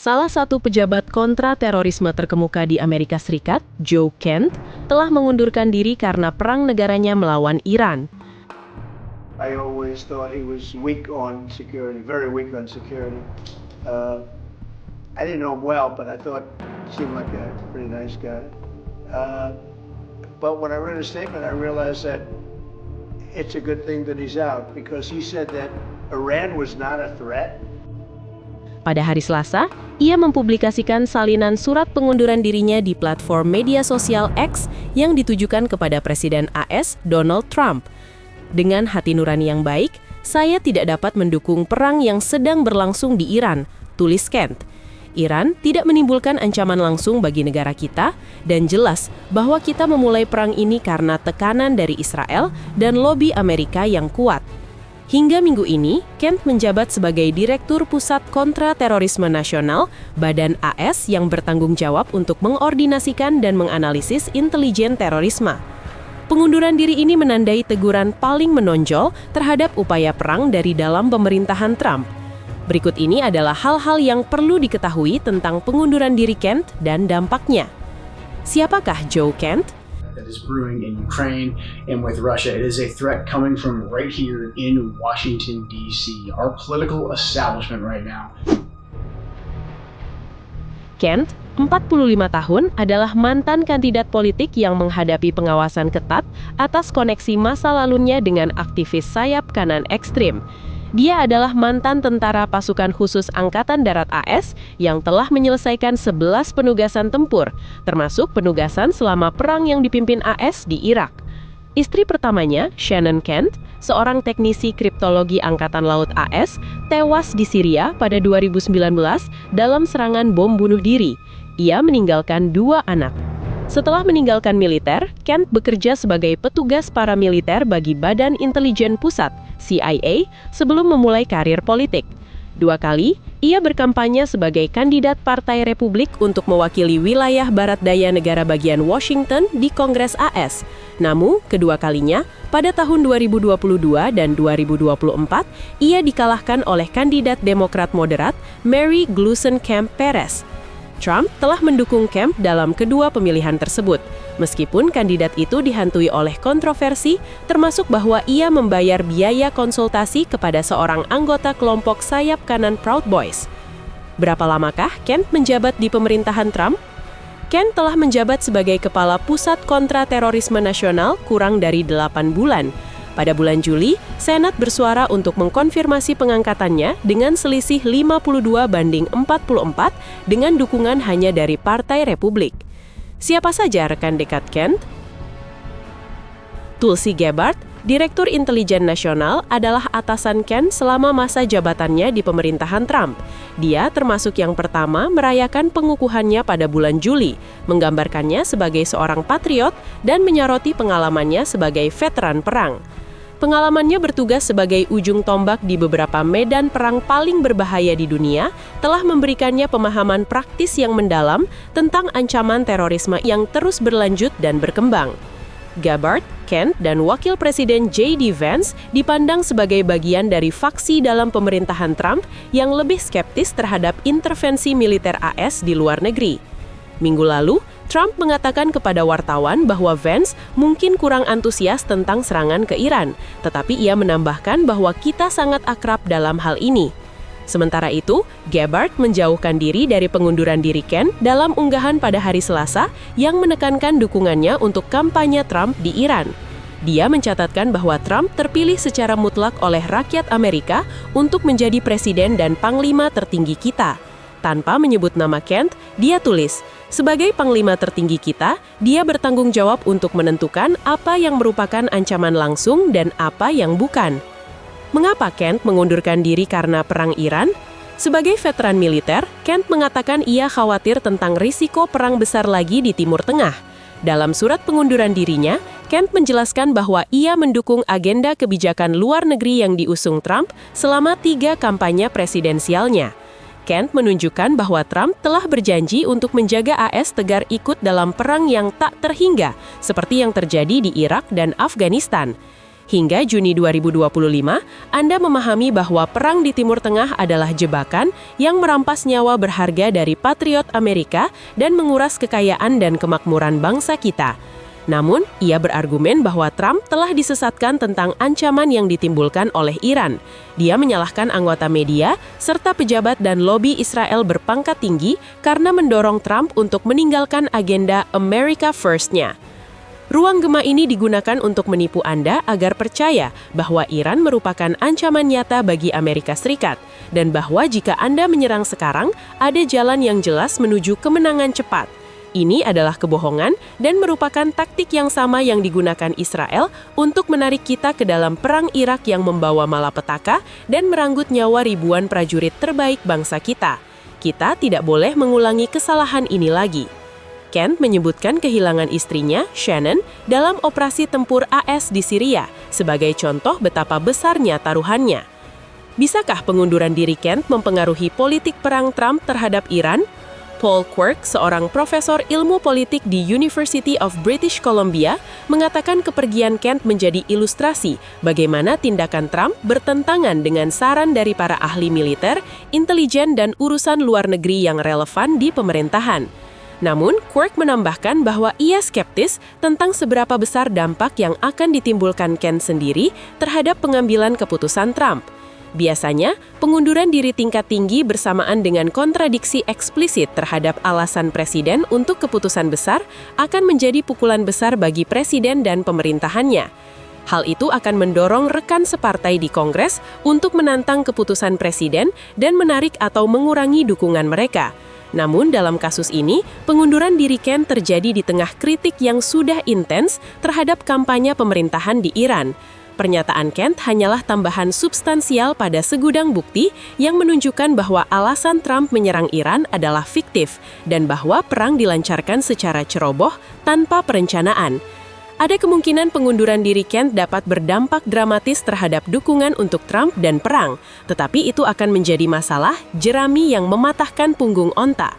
Salah satu pejabat kontra-terorisme terkemuka di Amerika Serikat, Joe Kent, telah mengundurkan diri karena perang negaranya melawan Iran. I always thought he was weak on security, very weak on security. I didn't know him well, but I thought he seemed like a pretty nice guy. But when I read his statement, I realized that it's a good thing that he's out, because he said that Iran was not a threat. Pada hari Selasa, ia mempublikasikan salinan surat pengunduran dirinya di platform media sosial X yang ditujukan kepada Presiden AS Donald Trump. Dengan hati nurani yang baik, saya tidak dapat mendukung perang yang sedang berlangsung di Iran, tulis Kent. Iran tidak menimbulkan ancaman langsung bagi negara kita, dan jelas bahwa kita memulai perang ini karena tekanan dari Israel dan lobi Amerika yang kuat. Hingga minggu ini, Kent menjabat sebagai Direktur Pusat Kontra-Terorisme Nasional, Badan AS yang bertanggung jawab untuk mengordinasikan dan menganalisis intelijen terorisme. Pengunduran diri ini menandai teguran paling menonjol terhadap upaya perang dari dalam pemerintahan Trump. Berikut ini adalah hal-hal yang perlu diketahui tentang pengunduran diri Kent dan dampaknya. Siapakah Joe Kent? That is brewing in Ukraine and with Russia. It is a threat coming from right here in Washington, D.C., our political establishment right now. Kent, 45 tahun, adalah mantan kandidat politik yang menghadapi pengawasan ketat atas koneksi masa lalunya dengan aktivis sayap kanan ekstrim. Dia adalah mantan tentara pasukan khusus Angkatan Darat AS yang telah menyelesaikan 11 penugasan tempur, termasuk penugasan selama perang yang dipimpin AS di Irak. Istri pertamanya, Shannon Kent, seorang teknisi kriptologi Angkatan Laut AS, tewas di Syria pada 2019 dalam serangan bom bunuh diri. Ia meninggalkan 2 anak. Setelah meninggalkan militer, Kent bekerja sebagai petugas paramiliter bagi Badan Intelijen Pusat, CIA, sebelum memulai karir politik. 2 kali, ia berkampanye sebagai kandidat Partai Republik untuk mewakili wilayah barat daya negara bagian Washington di Kongres AS. Namun, kedua kalinya, pada tahun 2022 dan 2024, ia dikalahkan oleh kandidat Demokrat moderat Mary Gluesenkamp-Perez. Trump telah mendukung Kemp dalam kedua pemilihan tersebut, meskipun kandidat itu dihantui oleh kontroversi, termasuk bahwa ia membayar biaya konsultasi kepada seorang anggota kelompok sayap kanan Proud Boys. Berapa lamakah Kent menjabat di pemerintahan Trump? Kent telah menjabat sebagai Kepala Pusat Kontra-Terorisme Nasional kurang dari 8 bulan. Pada bulan Juli, Senat bersuara untuk mengkonfirmasi pengangkatannya dengan selisih 52-44 dengan dukungan hanya dari Partai Republik. Siapa saja rekan dekat Kent? Tulsi Gabbard, Direktur Intelijen Nasional, adalah atasan Kent selama masa jabatannya di pemerintahan Trump. Dia termasuk yang pertama merayakan pengukuhannya pada bulan Juli, menggambarkannya sebagai seorang patriot dan menyoroti pengalamannya sebagai veteran perang. Pengalamannya bertugas sebagai ujung tombak di beberapa medan perang paling berbahaya di dunia telah memberikannya pemahaman praktis yang mendalam tentang ancaman terorisme yang terus berlanjut dan berkembang. Gabbard, Kent, dan Wakil Presiden J.D. Vance dipandang sebagai bagian dari faksi dalam pemerintahan Trump yang lebih skeptis terhadap intervensi militer AS di luar negeri. Minggu lalu, Trump mengatakan kepada wartawan bahwa Vance mungkin kurang antusias tentang serangan ke Iran, tetapi ia menambahkan bahwa kita sangat akrab dalam hal ini. Sementara itu, Gabbard menjauhkan diri dari pengunduran diri Kent dalam unggahan pada hari Selasa yang menekankan dukungannya untuk kampanye Trump di Iran. Dia mencatatkan bahwa Trump terpilih secara mutlak oleh rakyat Amerika untuk menjadi presiden dan panglima tertinggi kita. Tanpa menyebut nama Kent, dia tulis, "Sebagai panglima tertinggi kita, dia bertanggung jawab untuk menentukan apa yang merupakan ancaman langsung dan apa yang bukan." Mengapa Kent mengundurkan diri karena perang Iran? Sebagai veteran militer, Kent mengatakan ia khawatir tentang risiko perang besar lagi di Timur Tengah. Dalam surat pengunduran dirinya, Kent menjelaskan bahwa ia mendukung agenda kebijakan luar negeri yang diusung Trump selama 3 kampanye presidensialnya. Kent menunjukkan bahwa Trump telah berjanji untuk menjaga AS tegar ikut dalam perang yang tak terhingga, seperti yang terjadi di Irak dan Afghanistan. Hingga Juni 2025, Anda memahami bahwa perang di Timur Tengah adalah jebakan yang merampas nyawa berharga dari patriot Amerika dan menguras kekayaan dan kemakmuran bangsa kita. Namun, ia berargumen bahwa Trump telah disesatkan tentang ancaman yang ditimbulkan oleh Iran. Dia menyalahkan anggota media serta pejabat dan lobi Israel berpangkat tinggi karena mendorong Trump untuk meninggalkan agenda America First-nya. Ruang gema ini digunakan untuk menipu Anda agar percaya bahwa Iran merupakan ancaman nyata bagi Amerika Serikat, dan bahwa jika Anda menyerang sekarang, ada jalan yang jelas menuju kemenangan cepat. Ini adalah kebohongan dan merupakan taktik yang sama yang digunakan Israel untuk menarik kita ke dalam perang Irak yang membawa malapetaka dan merenggut nyawa ribuan prajurit terbaik bangsa kita. Kita tidak boleh mengulangi kesalahan ini lagi. Kent menyebutkan kehilangan istrinya, Shannon, dalam operasi tempur AS di Syria sebagai contoh betapa besarnya taruhannya. Bisakah pengunduran diri Kent mempengaruhi politik perang Trump terhadap Iran? Paul Quirk, seorang profesor ilmu politik di University of British Columbia, mengatakan kepergian Kent menjadi ilustrasi bagaimana tindakan Trump bertentangan dengan saran dari para ahli militer, intelijen, dan urusan luar negeri yang relevan di pemerintahan. Namun, Quirk menambahkan bahwa ia skeptis tentang seberapa besar dampak yang akan ditimbulkan Kent sendiri terhadap pengambilan keputusan Trump. Biasanya, pengunduran diri tingkat tinggi bersamaan dengan kontradiksi eksplisit terhadap alasan presiden untuk keputusan besar akan menjadi pukulan besar bagi presiden dan pemerintahannya. Hal itu akan mendorong rekan separtai di Kongres untuk menantang keputusan presiden dan menarik atau mengurangi dukungan mereka. Namun dalam kasus ini, pengunduran diri Kent terjadi di tengah kritik yang sudah intens terhadap kampanye pemerintahan di Iran. Pernyataan Kent hanyalah tambahan substansial pada segudang bukti yang menunjukkan bahwa alasan Trump menyerang Iran adalah fiktif dan bahwa perang dilancarkan secara ceroboh tanpa perencanaan. Ada kemungkinan pengunduran diri Kent dapat berdampak dramatis terhadap dukungan untuk Trump dan perang, tetapi itu akan menjadi masalah jerami yang mematahkan punggung onta.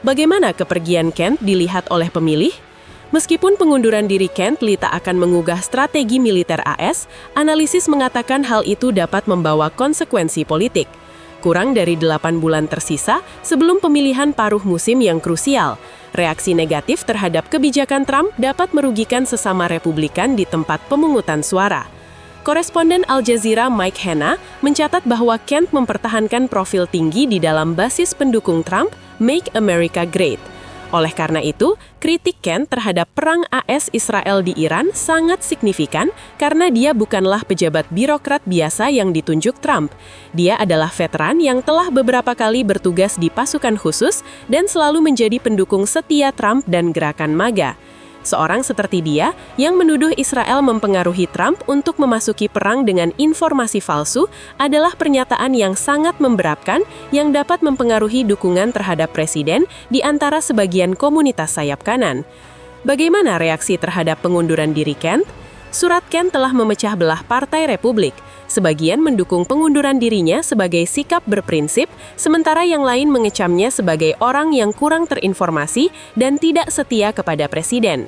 Bagaimana kepergian Kent dilihat oleh pemilih? Meskipun pengunduran diri Kent tak akan mengugah strategi militer AS, analisis mengatakan hal itu dapat membawa konsekuensi politik. Kurang dari 8 bulan tersisa sebelum pemilihan paruh musim yang krusial, reaksi negatif terhadap kebijakan Trump dapat merugikan sesama Republikan di tempat pemungutan suara. Koresponden Al Jazeera Mike Hanna mencatat bahwa Kent mempertahankan profil tinggi di dalam basis pendukung Trump, Make America Great. Oleh karena itu, kritik Kent terhadap perang AS-Israel di Iran sangat signifikan karena dia bukanlah pejabat birokrat biasa yang ditunjuk Trump. Dia adalah veteran yang telah beberapa kali bertugas di pasukan khusus dan selalu menjadi pendukung setia Trump dan gerakan MAGA. Seorang seperti dia yang menuduh Israel mempengaruhi Trump untuk memasuki perang dengan informasi palsu adalah pernyataan yang sangat memberatkan yang dapat mempengaruhi dukungan terhadap presiden di antara sebagian komunitas sayap kanan. Bagaimana reaksi terhadap pengunduran diri Kent? Surat Kent telah memecah belah Partai Republik. Sebagian mendukung pengunduran dirinya sebagai sikap berprinsip, sementara yang lain mengecamnya sebagai orang yang kurang terinformasi dan tidak setia kepada presiden.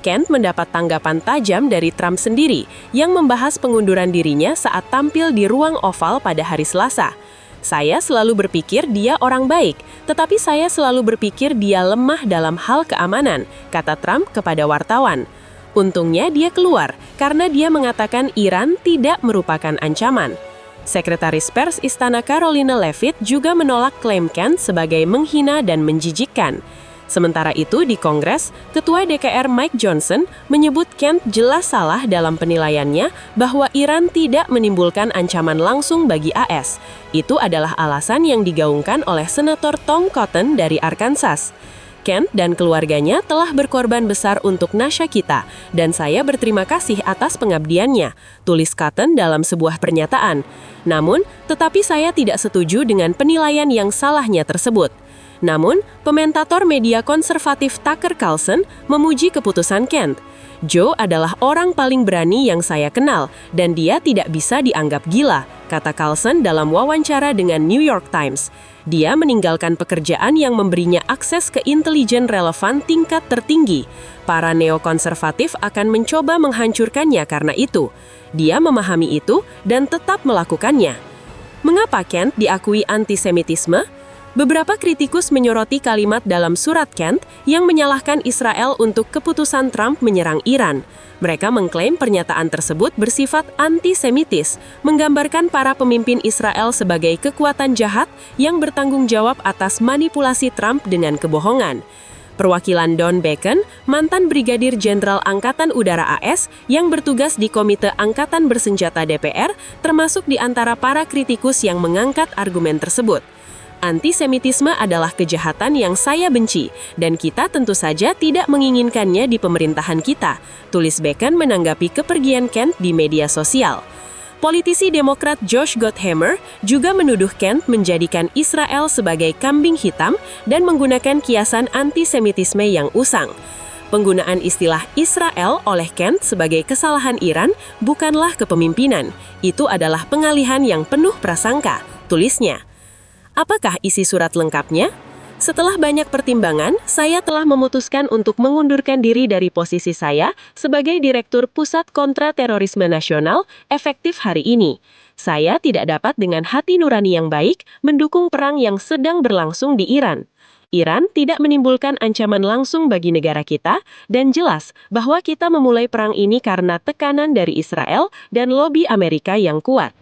Kent mendapat tanggapan tajam dari Trump sendiri yang membahas pengunduran dirinya saat tampil di ruang oval pada hari Selasa. Saya selalu berpikir dia orang baik, tetapi saya selalu berpikir dia lemah dalam hal keamanan, kata Trump kepada wartawan. Untungnya dia keluar karena dia mengatakan Iran tidak merupakan ancaman. Sekretaris Pers Istana Carolina Leavitt juga menolak klaim Kent sebagai menghina dan menjijikkan. Sementara itu di Kongres, Ketua DKR Mike Johnson menyebut Kent jelas salah dalam penilaiannya bahwa Iran tidak menimbulkan ancaman langsung bagi AS. Itu adalah alasan yang digaungkan oleh Senator Tom Cotton dari Arkansas. Kent dan keluarganya telah berkorban besar untuk nasya kita, dan saya berterima kasih atas pengabdiannya, tulis Cotton dalam sebuah pernyataan. Namun, tetapi saya tidak setuju dengan penilaian yang salahnya tersebut. Namun, komentator media konservatif Tucker Carlson memuji keputusan Kent. Joe adalah orang paling berani yang saya kenal, dan dia tidak bisa dianggap gila, kata Carlson dalam wawancara dengan New York Times. Dia meninggalkan pekerjaan yang memberinya akses ke intelijen relevan tingkat tertinggi. Para neokonservatif akan mencoba menghancurkannya karena itu. Dia memahami itu dan tetap melakukannya. Mengapa Kent diakui antisemitisme? Beberapa kritikus menyoroti kalimat dalam surat Kent yang menyalahkan Israel untuk keputusan Trump menyerang Iran. Mereka mengklaim pernyataan tersebut bersifat antisemitis, menggambarkan para pemimpin Israel sebagai kekuatan jahat yang bertanggung jawab atas manipulasi Trump dengan kebohongan. Perwakilan Don Bacon, mantan Brigadir Jenderal Angkatan Udara AS yang bertugas di Komite Angkatan Bersenjata DPR, termasuk di antara para kritikus yang mengangkat argumen tersebut. Antisemitisme adalah kejahatan yang saya benci, dan kita tentu saja tidak menginginkannya di pemerintahan kita, tulis Bacon menanggapi kepergian Kent di media sosial. Politisi Demokrat Josh Gottheimer juga menuduh Kent menjadikan Israel sebagai kambing hitam dan menggunakan kiasan antisemitisme yang usang. Penggunaan istilah Israel oleh Kent sebagai kesalahan Iran bukanlah kepemimpinan, itu adalah pengalihan yang penuh prasangka, tulisnya. Apakah isi surat lengkapnya? Setelah banyak pertimbangan, saya telah memutuskan untuk mengundurkan diri dari posisi saya sebagai Direktur Pusat Kontraterorisme Nasional efektif hari ini. Saya tidak dapat dengan hati nurani yang baik mendukung perang yang sedang berlangsung di Iran. Iran tidak menimbulkan ancaman langsung bagi negara kita, dan jelas bahwa kita memulai perang ini karena tekanan dari Israel dan lobi Amerika yang kuat.